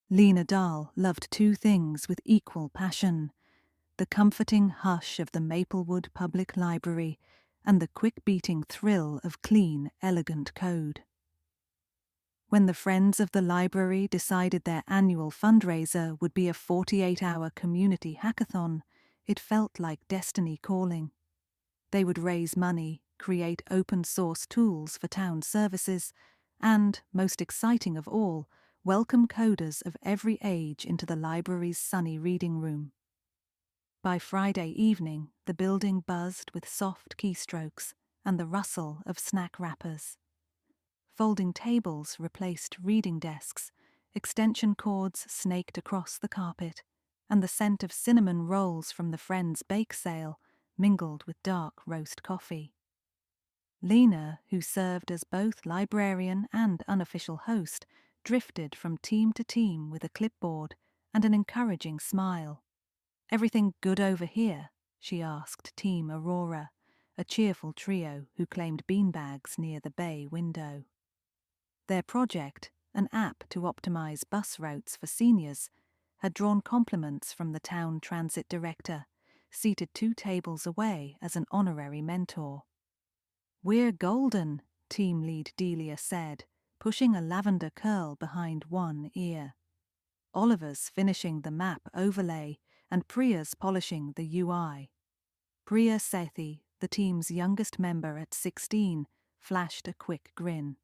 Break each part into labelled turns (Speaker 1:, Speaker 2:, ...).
Speaker 1: Lina loved two things with equal passion: the comforting hush of the Maplewood Public Library and the quick-beating thrill of clean, elegant code. When the Friends of the Library decided their annual fundraiser would be a 48-hour community hackathon, it felt like destiny calling. They would raise money, create open-source tools for town services, and, most exciting of all, welcome coders of every age into the library's sunny reading room. By Friday evening, the building buzzed with soft keystrokes and the rustle of snack wrappers. Folding tables replaced reading desks, extension cords snaked across the carpet, and the scent of cinnamon rolls from the Friends' bake sale mingled with dark roast coffee. Lina, who served as both librarian and unofficial host, drifted from team to team with a clipboard and an encouraging smile. "Everything good over here?" she asked Team Aurora, a cheerful trio who claimed beanbags near the bay window. Their project, an app to optimize bus routes for seniors, had drawn compliments from the town transit director, seated 2 tables away as an honorary mentor. "We're golden," team lead Delia said, pushing a lavender curl behind one ear. Oliver's finishing the map overlay and Priya's polishing the UI. Priya Sethi, the team's youngest member at 16, flashed a quick grin.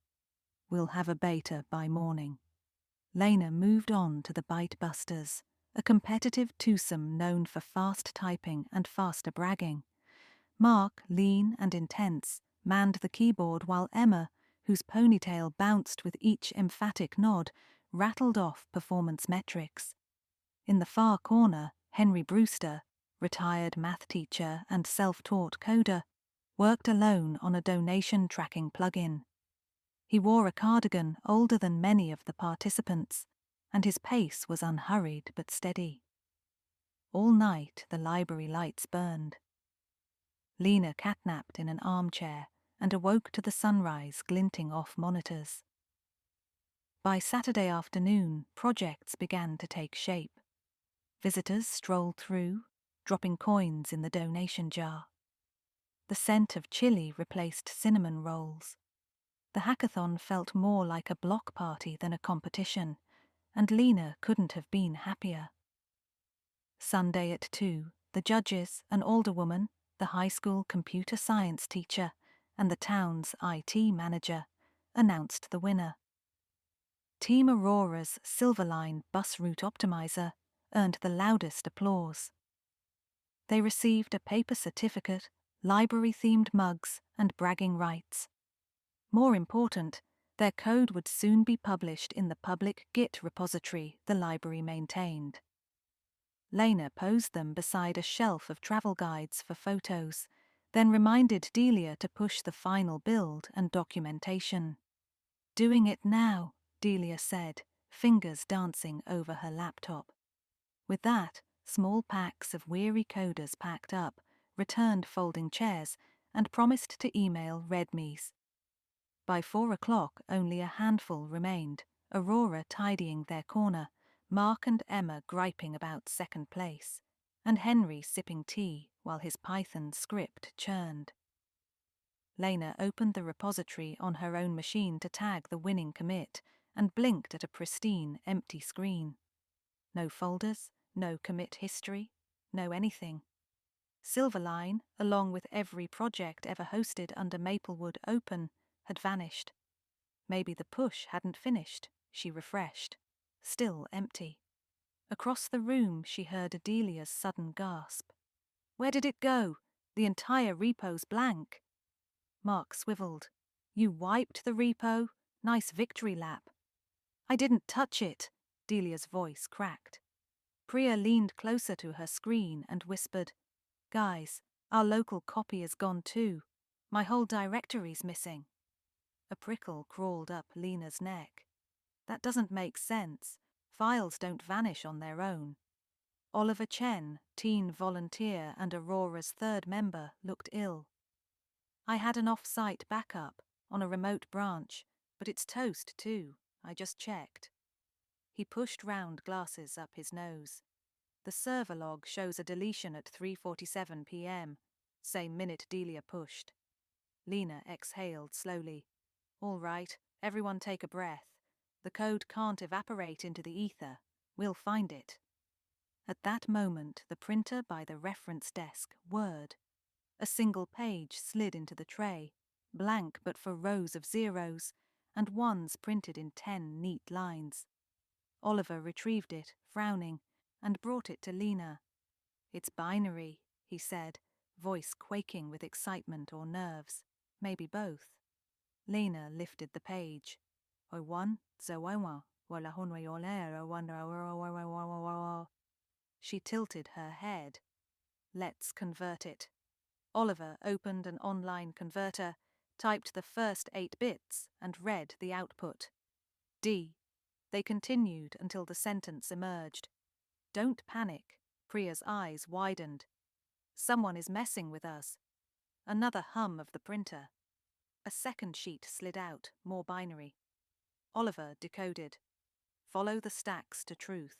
Speaker 1: "We'll have a beta by morning." Lena moved on to the Bite Busters, a competitive twosome known for fast typing and faster bragging. Mark, lean and intense, manned the keyboard while Emma, whose ponytail bounced with each emphatic nod, rattled off performance metrics. In the far corner, Henry Brewster, retired math teacher and self-taught coder, worked alone on a donation tracking plugin. He wore a cardigan older than many of the participants, and his pace was unhurried but steady. All night the library lights burned. Lina catnapped in an armchair and awoke to the sunrise glinting off monitors. By Saturday afternoon, projects began to take shape. Visitors strolled through, dropping coins in the donation jar. The scent of chili replaced cinnamon rolls. The hackathon felt more like a block party than a competition, and Lina couldn't have been happier. Sunday at 2, the judges, an older woman, the high school computer science teacher, and the town's IT manager, announced the winner. Team Aurora's Silverline bus route optimizer earned the loudest applause. They received a paper certificate, library-themed mugs, and bragging rights. More important, their code would soon be published in the public Git repository the library maintained. Lena posed them beside a shelf of travel guides for photos, then reminded Delia to push the final build and documentation. "Doing it now," Delia said, fingers dancing over her laptop. With that, small packs of weary coders packed up, returned folding chairs, and promised to email readmes. By 4 o'clock only a handful remained, Aurora tidying their corner, Mark and Emma griping about second place, and Henry sipping tea while his Python script churned. Lena opened the repository on her own machine to tag the winning commit and blinked at a pristine, empty screen. No folders, no commit history, no anything. Silverline, along with every project ever hosted under Maplewood Open, had vanished. Maybe the push hadn't finished, she refreshed. Still empty. Across the room she heard Adelia's sudden gasp. "Where did it go? The entire repo's blank." Mark swiveled. "You wiped the repo? Nice victory lap." "I didn't touch it," Delia's voice cracked. Priya leaned closer to her screen and whispered, "Guys, our local copy is gone too. My whole directory's missing." A prickle crawled up Lina's neck. "That doesn't make sense. Files don't vanish on their own." Oliver Chen, teen volunteer and Aurora's third member, looked ill. "I had an off-site backup on a remote branch, but it's toast too. I just checked." He pushed round glasses up his nose. The server log shows a deletion at 3:47 p.m, same minute Delia pushed. Lina exhaled slowly. All right, everyone take a breath. The code can't evaporate into the ether. We'll find it. At that moment, the printer by the reference desk whirred. A single page slid into the tray, blank but for rows of zeros, and ones printed in 10 neat lines. Oliver retrieved it, frowning, and brought it to Lina. It's binary, he said, voice quaking with excitement or nerves, maybe both. Lina lifted the page. She tilted her head. Let's convert it. Oliver opened an online converter, typed the first 8 bits, and read the output. D. They continued until the sentence emerged. Don't panic. Priya's eyes widened. Someone is messing with us. Another hum of the printer. A second sheet slid out, more binary. Oliver decoded. Follow the stacks to truth.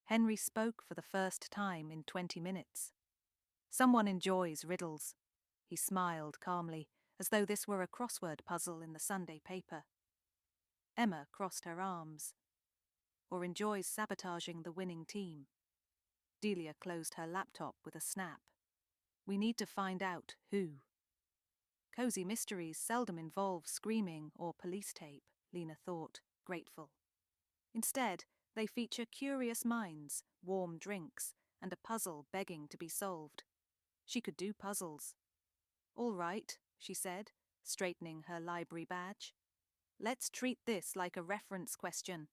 Speaker 1: Henry spoke for the first time in 20 minutes. Someone enjoys riddles. He smiled calmly, as though this were a crossword puzzle in the Sunday paper. Emma crossed her arms. Or enjoys sabotaging the winning team. Delia closed her laptop with a snap. We need to find out who. Cozy mysteries seldom involve screaming or police tape, Lina thought, grateful. Instead, they feature curious minds, warm drinks, and a puzzle begging to be solved. She could do puzzles. All right, she said, straightening her library badge. Let's treat this like a reference question.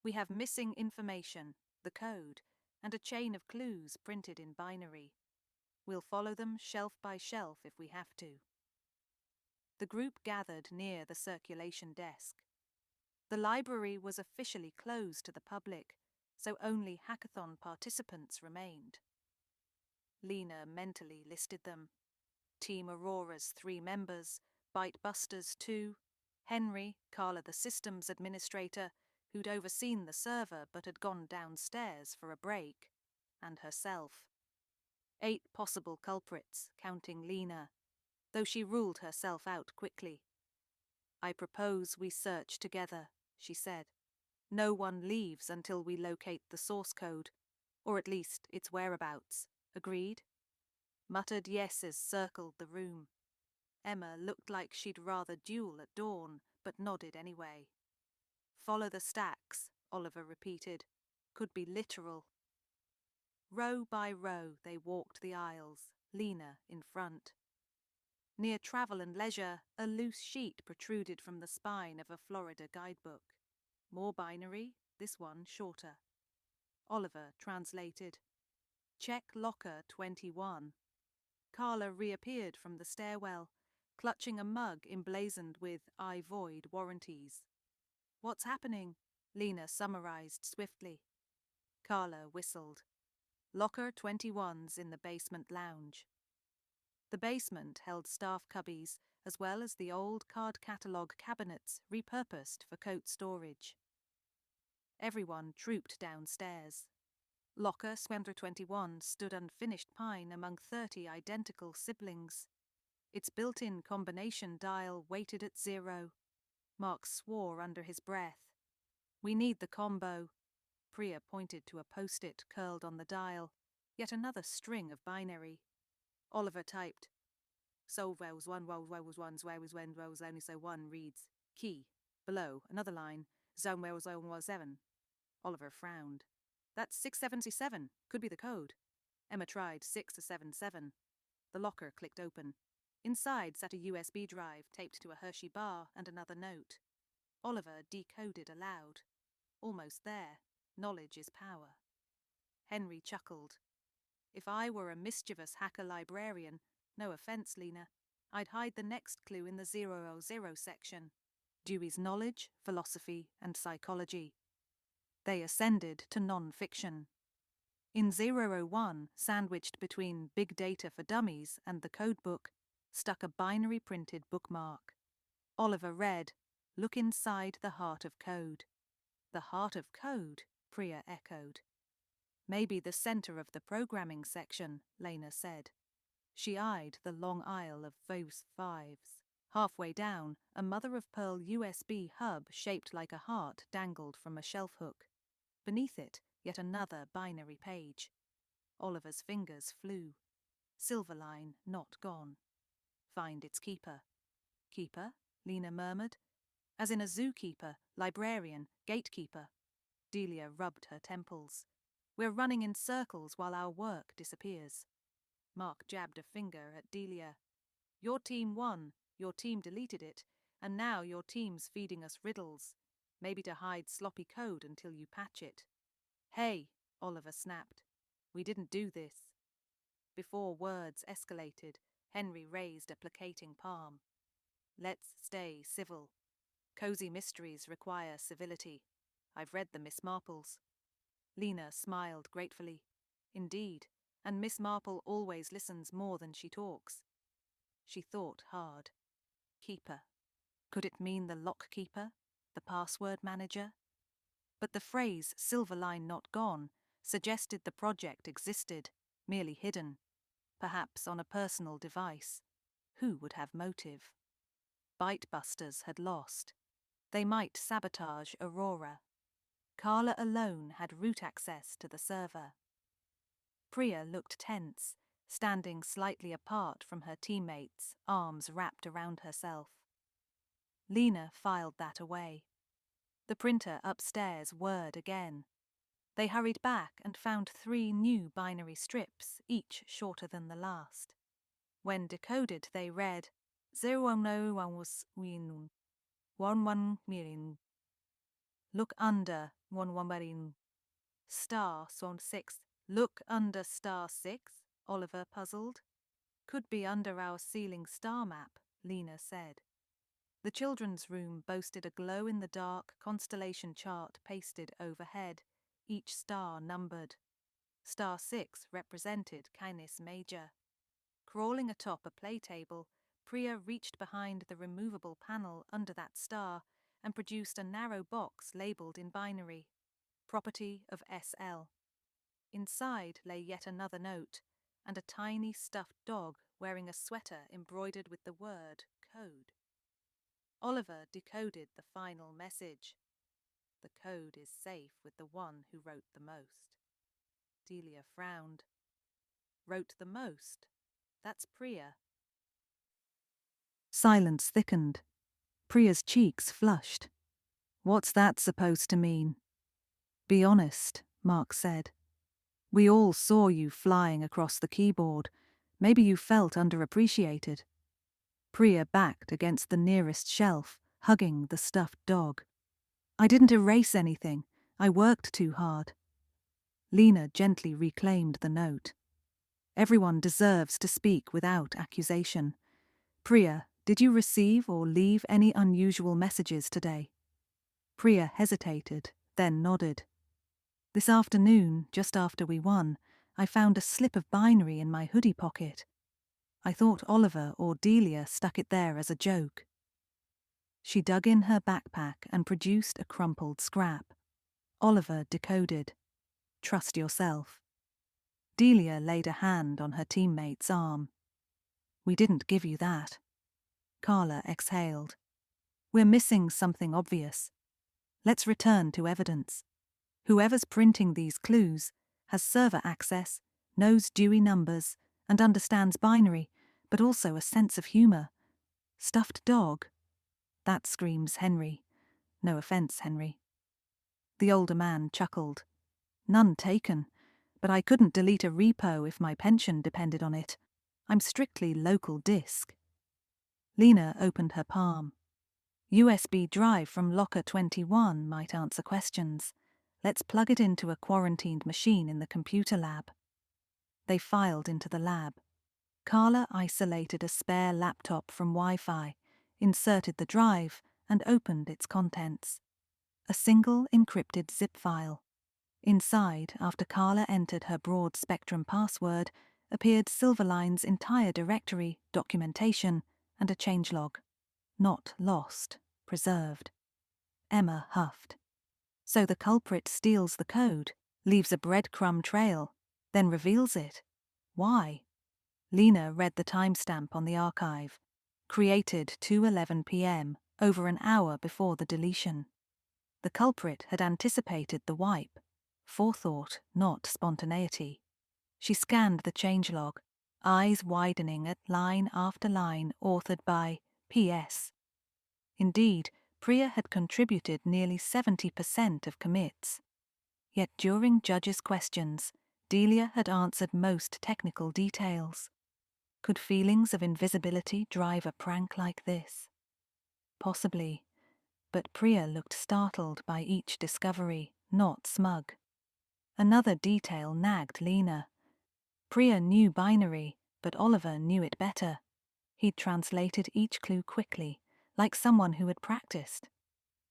Speaker 1: We have missing information, the code, and a chain of clues printed in binary. We'll follow them shelf by shelf if we have to. The group gathered near the circulation desk. The library was officially closed to the public, so only hackathon participants remained. Lina mentally listed them. Team Aurora's 3 members, Bitebusters 2, Henry, Carla the systems administrator, who'd overseen the server but had gone downstairs for a break, and herself. 8 possible culprits, counting Lina, though she ruled herself out quickly. I propose we search together, she said. No one leaves until we locate the source code, or at least its whereabouts. Agreed? Muttered yeses circled the room. Emma looked like she'd rather duel at dawn, but nodded anyway. Follow the stacks, Oliver repeated. Could be literal. Row by row they walked the aisles, Lina in front. Near Travel and Leisure, a loose sheet protruded from the spine of a Florida guidebook. More binary, this one shorter. Oliver translated. Check locker 21. Carla reappeared from the stairwell, clutching a mug emblazoned with I void warranties. What's happening? Lina summarized swiftly. Carla whistled. Locker 21's in the basement lounge. The basement held staff cubbies as well as the old card catalogue cabinets repurposed for coat storage. Everyone trooped downstairs. Locker 21 stood unfinished pine among 30 identical siblings. Its built-in combination dial waited at 0. Mark swore under his breath. We need the combo. Priya pointed to a post-it curled on the dial, yet another string of binary. Oliver typed. So wells one wells one's where was when wells only so one reads. Key. Below, another line. Zone where was 7. Oliver frowned. That's 677. Could be the code. Emma tried 677. The locker clicked open. Inside sat a USB drive taped to a Hershey bar and another note. Oliver decoded aloud. Almost there. Knowledge is power. Henry chuckled. If I were a mischievous hacker librarian, no offense, Lina, I'd hide the next clue in the 000 section. Dewey's knowledge, philosophy, and psychology. They ascended to non-fiction. In 001, sandwiched between Big Data for Dummies and the codebook, stuck a binary printed bookmark. Oliver read, Look inside the heart of code. The heart of code, Priya echoed. Maybe the center of the programming section, Lina said. She eyed the long aisle of those fives. Halfway down, a mother-of-pearl USB hub shaped like a heart dangled from a shelf hook. Beneath it, yet another binary page. Oliver's fingers flew. Silverline not gone. Find its keeper. Keeper? Lina murmured. As in a zookeeper, librarian, gatekeeper. Delia rubbed her temples. We're running in circles while our work disappears. Mark jabbed a finger at Delia. Your team won, your team deleted it, and now your team's feeding us riddles. Maybe to hide sloppy code until you patch it. Hey, Oliver snapped. We didn't do this. Before words escalated, Henry raised a placating palm. Let's stay civil. Cozy mysteries require civility. I've read the Miss Marples. Lina smiled gratefully. Indeed, and Miss Marple always listens more than she talks. She thought hard. Keeper. Could it mean the lock keeper? The password manager? But the phrase Silverline not gone suggested the project existed, merely hidden. Perhaps on a personal device. Who would have motive? Bitebusters had lost. They might sabotage Aurora. Carla alone had root access to the server. Priya looked tense, standing slightly apart from her teammates, arms wrapped around herself. Lina filed that away. The printer upstairs whirred again. They hurried back and found 3 new binary strips, each shorter than the last. When decoded, they read 01011 11 mirin. Look under 11 mirin. Star son 6. Look under star 6, Oliver puzzled. Could be under our ceiling star map, Lina said. The children's room boasted a glow-in-the-dark constellation chart pasted overhead, each star numbered. Star 6 represented Canis Major. Crawling atop a play table, Priya reached behind the removable panel under that star and produced a narrow box labelled in binary, property of SL. Inside lay yet another note, and a tiny stuffed dog wearing a sweater embroidered with the word code. Oliver decoded the final message. The code is safe with the one who wrote the most. Delia frowned. Wrote the most? That's Priya. Silence thickened. Priya's cheeks flushed. What's that supposed to mean? Be honest, Mark said. We all saw you flying across the keyboard. Maybe you felt underappreciated. Priya backed against the nearest shelf, hugging the stuffed dog. I didn't erase anything. I worked too hard. Lina gently reclaimed the note. Everyone deserves to speak without accusation. Priya, did you receive or leave any unusual messages today? Priya hesitated, then nodded. This afternoon, just after we won, I found a slip of binary in my hoodie pocket. I thought Oliver or Delia stuck it there as a joke. She dug in her backpack and produced a crumpled scrap. Oliver decoded. Trust yourself. Delia laid a hand on her teammate's arm. We didn't give you that. Carla exhaled. We're missing something obvious. Let's return to evidence. Whoever's printing these clues has server access, knows Dewey numbers, and understands binary, but also a sense of humor. Stuffed dog? That screams Henry. No offense, Henry. The older man chuckled. None taken, but I couldn't delete a repo if my pension depended on it. I'm strictly local disk. Lina opened her palm. USB drive from locker 21 might answer questions. Let's plug it into a quarantined machine in the computer lab. They filed into the lab. Carla isolated a spare laptop from Wi-Fi, inserted the drive, and opened its contents. A single encrypted zip file. Inside, after Carla entered her broad-spectrum password, appeared Silverline's entire directory, documentation, and a changelog. Not lost, preserved. Emma huffed. So the culprit steals the code, leaves a breadcrumb trail, then reveals it. Why? Lina read the timestamp on the archive. Created 2:11 p.m., over an hour before the deletion. The culprit had anticipated the wipe. Forethought, not spontaneity. She scanned the changelog, eyes widening at line after line authored by P.S. Indeed, Priya had contributed nearly 70% of commits. Yet during judges' questions, Delia had answered most technical details. Could feelings of invisibility drive a prank like this? Possibly, but Priya looked startled by each discovery, not smug. Another detail nagged Lina. Priya knew binary, but Oliver knew it better. He'd translated each clue quickly, like someone who had practiced.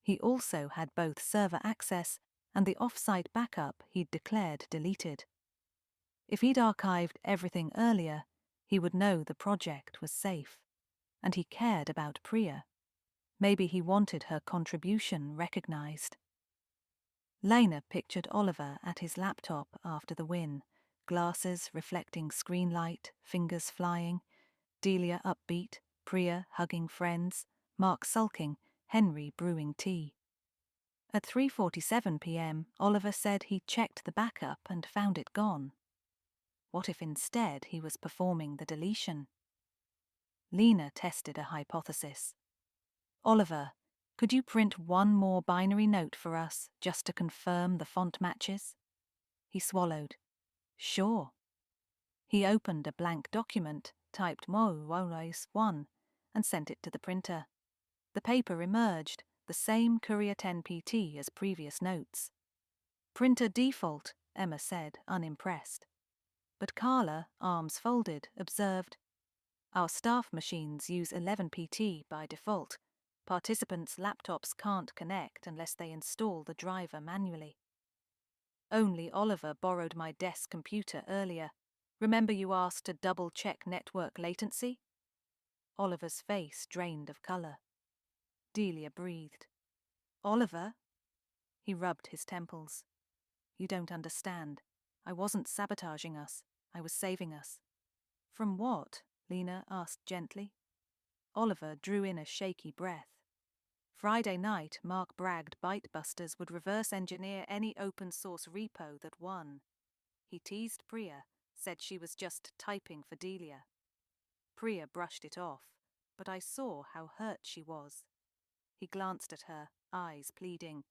Speaker 1: He also had both server access and the off-site backup he'd declared deleted. If he'd archived everything earlier, he would know the project was safe. And he cared about Priya. Maybe he wanted her contribution recognized. Lina pictured Oliver at his laptop after the win, glasses reflecting screen light, fingers flying, Delia upbeat, Priya hugging friends, Mark sulking, Henry brewing tea. At 3:47 p.m., Oliver said he checked the backup and found it gone. What if instead he was performing the deletion? Lina tested a hypothesis. Oliver, could you print one more binary note for us, just to confirm the font matches? He swallowed. Sure. He opened a blank document, typed Mo1, and sent it to the printer. The paper emerged, the same Courier 10 PT as previous notes. Printer default, Emma said, unimpressed. But Carla, arms folded, observed, our staff machines use 11 PT by default. Participants' laptops can't connect unless they install the driver manually. Only Oliver borrowed my desk computer earlier. Remember you asked to double-check network latency? Oliver's face drained of colour. Delia breathed. Oliver? He rubbed his temples. You don't understand. I wasn't sabotaging us. I was saving us. From what? Lina asked gently. Oliver drew in a shaky breath. Friday night, Mark bragged Bytebusters would reverse engineer any open-source repo that won. He teased Priya, said she was just typing for Delia. Priya brushed it off, but I saw how hurt she was. He glanced at her, eyes pleading.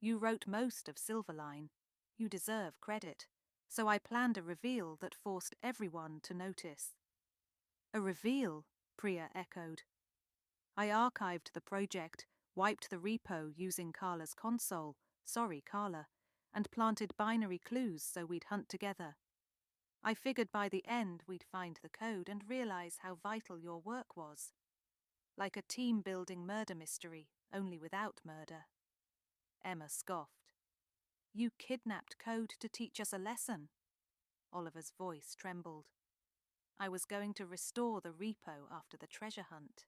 Speaker 1: You wrote most of Silverline. You deserve credit. So I planned a reveal that forced everyone to notice. A reveal? Priya echoed. I archived the project, wiped the repo using Carla's console, sorry Carla, and planted binary clues so we'd hunt together. I figured by the end we'd find the code and realize how vital your work was. Like a team-building murder mystery, only without murder. Emma scoffed. You kidnapped code to teach us a lesson. Oliver's voice trembled. I was going to restore the repo after the treasure hunt.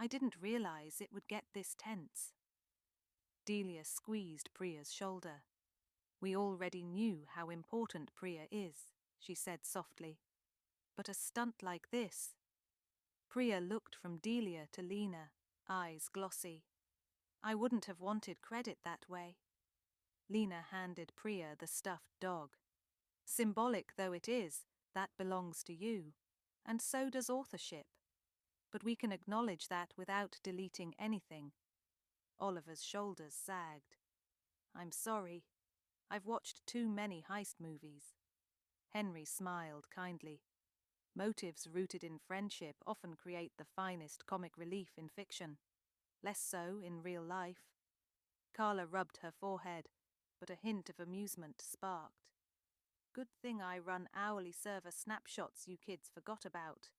Speaker 1: I didn't realize it would get this tense. Delia squeezed Priya's shoulder. We already knew how important Priya is, she said softly. But a stunt like this? Priya looked from Delia to Lina, eyes glossy. I wouldn't have wanted credit that way. Lina handed Priya the stuffed dog. Symbolic though it is, that belongs to you, and so does authorship. But we can acknowledge that without deleting anything. Oliver's shoulders sagged. I'm sorry. I've watched too many heist movies. Henry smiled kindly. Motives rooted in friendship often create the finest comic relief in fiction. Less so in real life. Carla rubbed her forehead, but a hint of amusement sparked. Good thing I run hourly server snapshots you kids forgot about.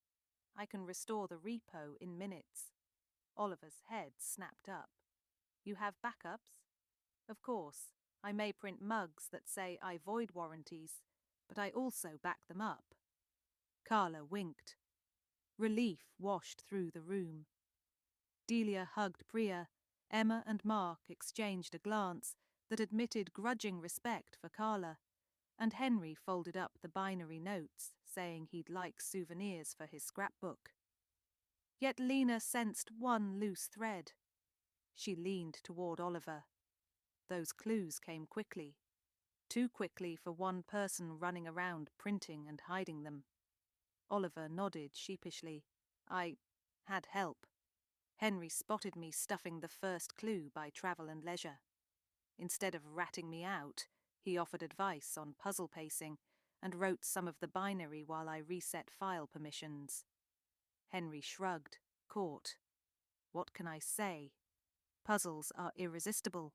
Speaker 1: I can restore the repo in minutes. Oliver's head snapped up. You have backups? Of course, I may print mugs that say I void warranties, but I also back them up. Carla winked. Relief washed through the room. Delia hugged Priya. Emma and Mark exchanged a glance, that admitted grudging respect for Carla, and Henry folded up the binary notes, saying he'd like souvenirs for his scrapbook. Yet Lina sensed one loose thread. She leaned toward Oliver. Those clues came quickly. Too quickly for one person running around printing and hiding them. Oliver nodded sheepishly. I had help. Henry spotted me stuffing the first clue by Travel and Leisure. Instead of ratting me out, he offered advice on puzzle pacing and wrote some of the binary while I reset file permissions. Henry shrugged, caught. What can I say? Puzzles are irresistible.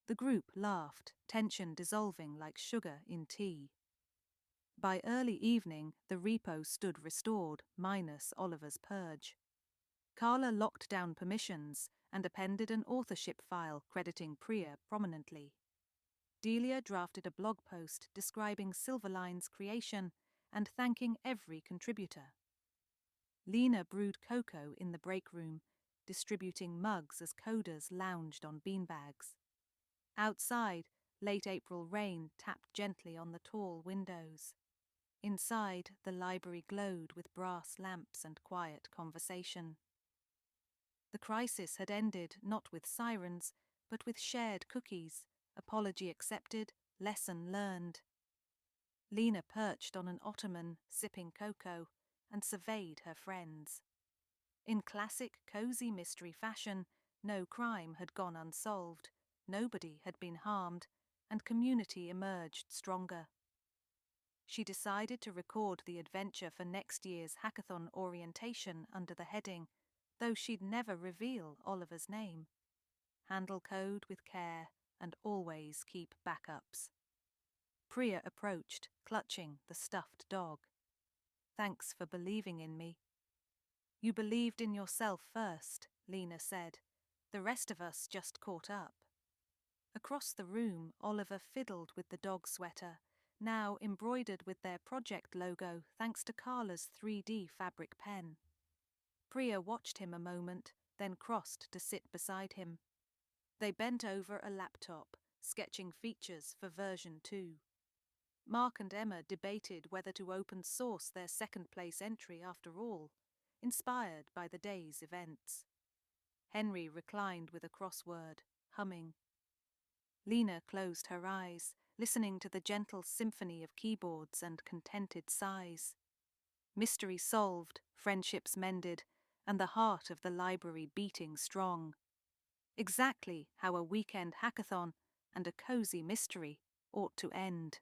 Speaker 1: The group laughed, tension dissolving like sugar in tea. By early evening, the repo stood restored, minus Oliver's purge. Carla locked down permissions and appended an authorship file crediting Priya prominently. Delia drafted a blog post describing Silverline's creation and thanking every contributor. Lina brewed cocoa in the break room, distributing mugs as coders lounged on beanbags. Outside, late April rain tapped gently on the tall windows. Inside, the library glowed with brass lamps and quiet conversation. The crisis had ended not with sirens, but with shared cookies, apology accepted, lesson learned. Lina perched on an ottoman, sipping cocoa, and surveyed her friends. In classic cozy mystery fashion, no crime had gone unsolved, nobody had been harmed, and community emerged stronger. She decided to record the adventure for next year's hackathon orientation under the heading, though she'd never reveal Oliver's name. Handle code with care and always keep backups. Priya approached, clutching the stuffed dog. Thanks for believing in me. You believed in yourself first, Lina said. The rest of us just caught up. Across the room, Oliver fiddled with the dog sweater, now embroidered with their project logo thanks to Carla's 3D fabric pen. Priya watched him a moment, then crossed to sit beside him. They bent over a laptop, sketching features for version 2. Mark and Emma debated whether to open source their second-place entry after all, inspired by the day's events. Henry reclined with a crossword, humming. Lina closed her eyes, listening to the gentle symphony of keyboards and contented sighs. Mystery solved, friendships mended, and the heart of the library beating strong. Exactly how a weekend hackathon and a cozy mystery ought to end.